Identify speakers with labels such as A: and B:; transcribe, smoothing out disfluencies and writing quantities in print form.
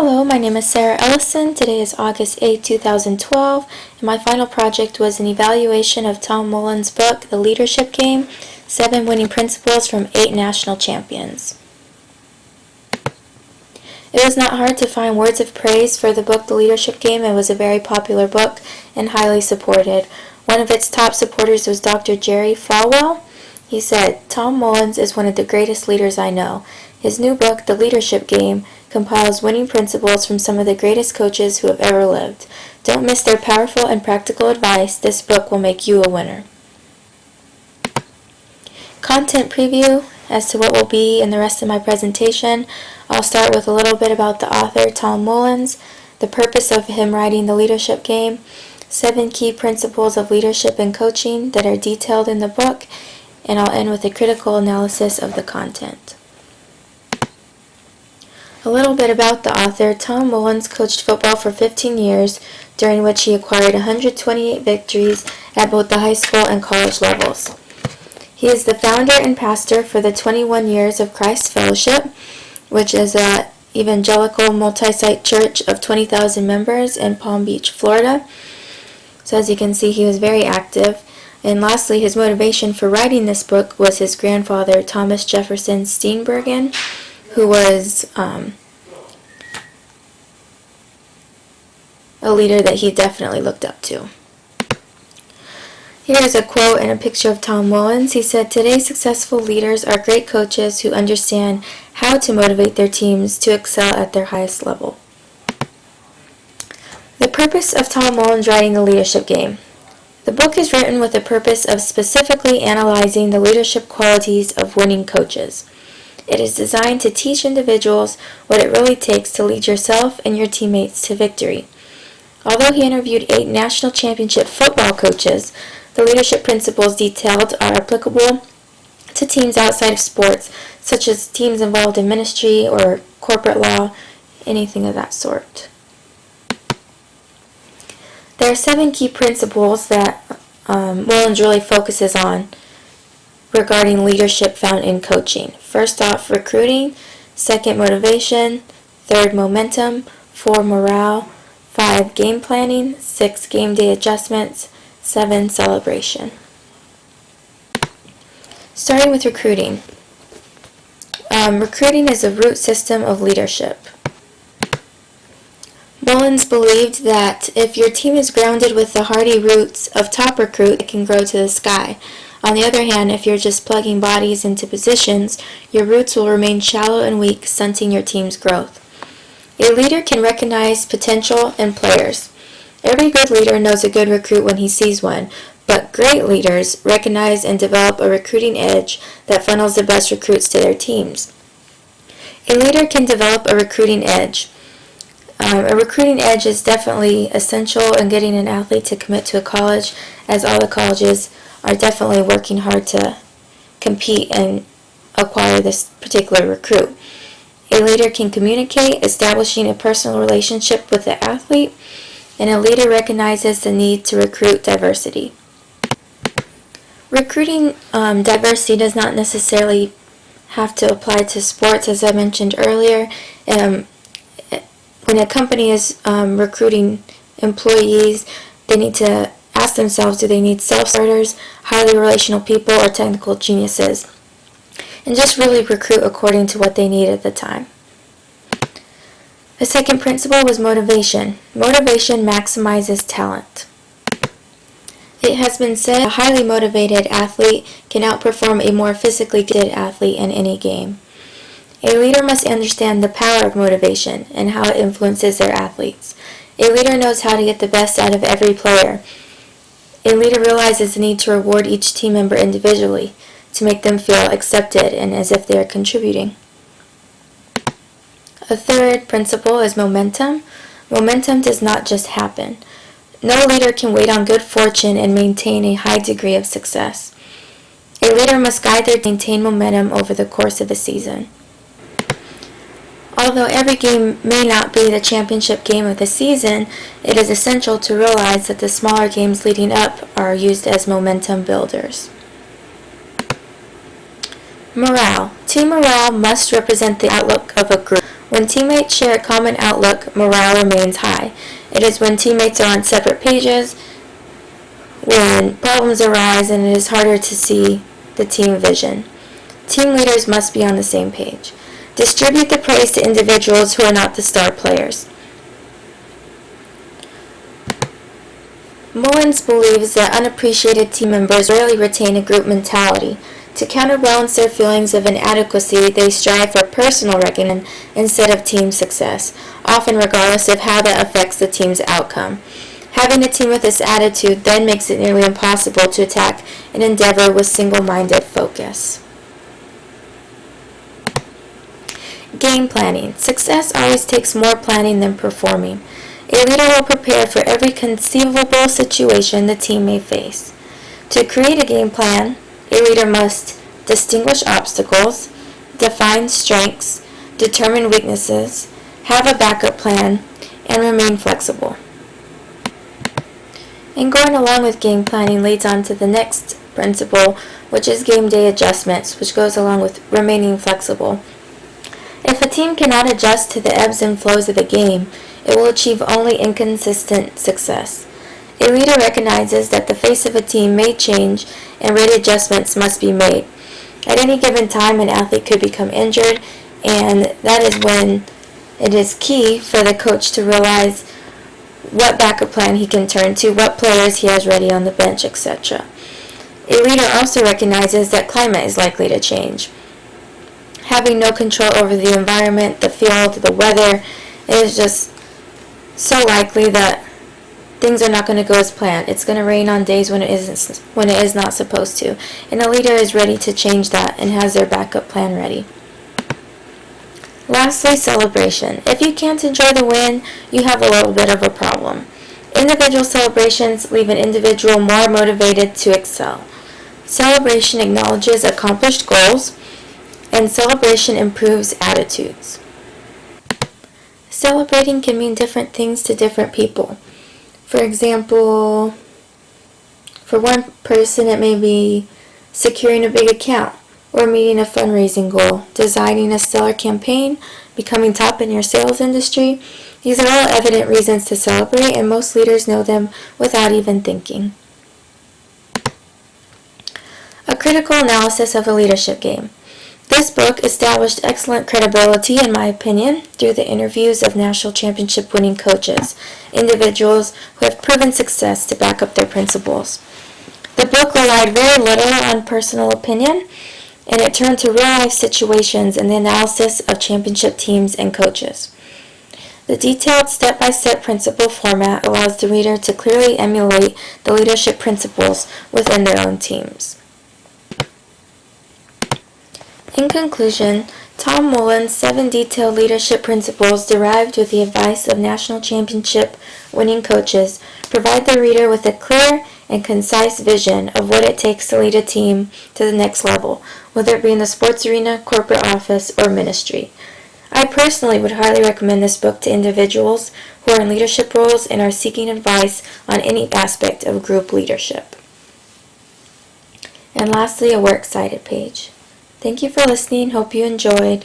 A: Hello, my name is Sarah Ellison. Today is August 8, 2012, and my final project was an evaluation of Tom Mullins' book, The Leadership Game, 7 Winning Principles from 8 National Champions. It was not hard to find words of praise for the book, The Leadership Game. It was a very popular book and highly supported. One of its top supporters was Dr. Jerry Falwell. He said, "Tom Mullins is one of the greatest leaders I know. His new book, The Leadership Game, compiles winning principles from some of the greatest coaches who have ever lived. Don't miss their powerful and practical advice. This book will make you a winner." Content preview as to what will be in the rest of my presentation. I'll start with a little bit about the author, Tom Mullins, the purpose of him writing The Leadership Game, 7 key principles of leadership and coaching that are detailed in the book, and I'll end with a critical analysis of the content. A little bit about the author. Tom Mullins coached football for 15 years, during which he acquired 128 victories at both the high school and college levels. He is the founder and pastor for the 21 Years of Christ Fellowship, which is an evangelical multi-site church of 20,000 members in Palm Beach, Florida. So as you can see, he was very active. And lastly, his motivation for writing this book was his grandfather, Thomas Jefferson Steenburgen, who was a leader that he definitely looked up to. Here is a quote and a picture of Tom Mullins. He said, "Today's successful leaders are great coaches who understand how to motivate their teams to excel at their highest level." The purpose of Tom Mullins writing The Leadership Game. The book is written with the purpose of specifically analyzing the leadership qualities of winning coaches. It is designed to teach individuals what it really takes to lead yourself and your teammates to victory. Although he interviewed 8 national championship football coaches, the leadership principles detailed are applicable to teams outside of sports, such as teams involved in ministry or corporate law, anything of that sort. There are 7 key principles that Mullins really focuses on regarding leadership found in coaching. First off, recruiting. Second, motivation. Third, momentum. 4, morale. 5, game planning. 6, game day adjustments. 7, celebration. Starting with recruiting. Recruiting is a root system of leadership. Mullins believed that if your team is grounded with the hardy roots of top recruit, it can grow to the sky. On the other hand, if you're just plugging bodies into positions, your roots will remain shallow and weak, stunting your team's growth. A leader can recognize potential in players. Every good leader knows a good recruit when he sees one, but great leaders recognize and develop a recruiting edge that funnels the best recruits to their teams. A leader can develop a recruiting edge. A recruiting edge is definitely essential in getting an athlete to commit to a college, as all the colleges are definitely working hard to compete and acquire this particular recruit. A leader can communicate, establishing a personal relationship with the athlete, and a leader recognizes the need to recruit diversity. Recruiting diversity does not necessarily have to apply to sports, as I mentioned earlier. When a company is recruiting employees, they need to ask themselves, do they need self-starters, highly relational people, or technical geniuses? And just really recruit according to what they need at the time. The second principle was motivation. Motivation maximizes talent. It has been said a highly motivated athlete can outperform a more physically gifted athlete in any game. A leader must understand the power of motivation and how it influences their athletes. A leader knows how to get the best out of every player. A leader realizes the need to reward each team member individually to make them feel accepted and as if they are contributing. A third principle is momentum. Momentum does not just happen. No leader can wait on good fortune and maintain a high degree of success. A leader must guide their team to maintain momentum over the course of the season. Although every game may not be the championship game of the season, it is essential to realize that the smaller games leading up are used as momentum builders. Morale. Team morale must represent the outlook of a group. When teammates share a common outlook, morale remains high. It is when teammates are on separate pages, when problems arise, and it is harder to see the team vision. Team leaders must be on the same page. Distribute the praise to individuals who are not the star players. Mullins believes that unappreciated team members rarely retain a group mentality. To counterbalance their feelings of inadequacy, they strive for personal recognition instead of team success, often regardless of how that affects the team's outcome. Having a team with this attitude then makes it nearly impossible to attack an endeavor with single-minded focus. Game planning. Success always takes more planning than performing. A leader will prepare for every conceivable situation the team may face. To create a game plan, a leader must distinguish obstacles, define strengths, determine weaknesses, have a backup plan, and remain flexible. And going along with game planning leads on to the next principle, which is game day adjustments, which goes along with remaining flexible. If a team cannot adjust to the ebbs and flows of a game, it will achieve only inconsistent success. A leader recognizes that the face of a team may change and ready adjustments must be made. At any given time, an athlete could become injured, and that is when it is key for the coach to realize what backup plan he can turn to, what players he has ready on the bench, etc. A leader also recognizes that climate is likely to change. Having no control over the environment, the field, the weather, it is just so likely that things are not going to go as planned. It's going to rain on days when it is not supposed to. And a leader is ready to change that and has their backup plan ready. Lastly, celebration. If you can't enjoy the win, you have a little bit of a problem. Individual celebrations leave an individual more motivated to excel. Celebration acknowledges accomplished goals, and celebration improves attitudes. Celebrating can mean different things to different people. For example, for one person it may be securing a big account, or meeting a fundraising goal, designing a stellar campaign, becoming top in your sales industry. These are all evident reasons to celebrate, and most leaders know them without even thinking. A critical analysis of a leadership game. This book established excellent credibility, in my opinion, through the interviews of national championship winning coaches, individuals who have proven success to back up their principles. The book relied very little on personal opinion, and it turned to real-life situations and the analysis of championship teams and coaches. The detailed step-by-step principle format allows the reader to clearly emulate the leadership principles within their own teams. In conclusion, Tom Mullins' 7 detailed leadership principles derived with the advice of national championship winning coaches provide the reader with a clear and concise vision of what it takes to lead a team to the next level, whether it be in the sports arena, corporate office, or ministry. I personally would highly recommend this book to individuals who are in leadership roles and are seeking advice on any aspect of group leadership. And lastly, a works cited page. Thank you for listening. Hope you enjoyed.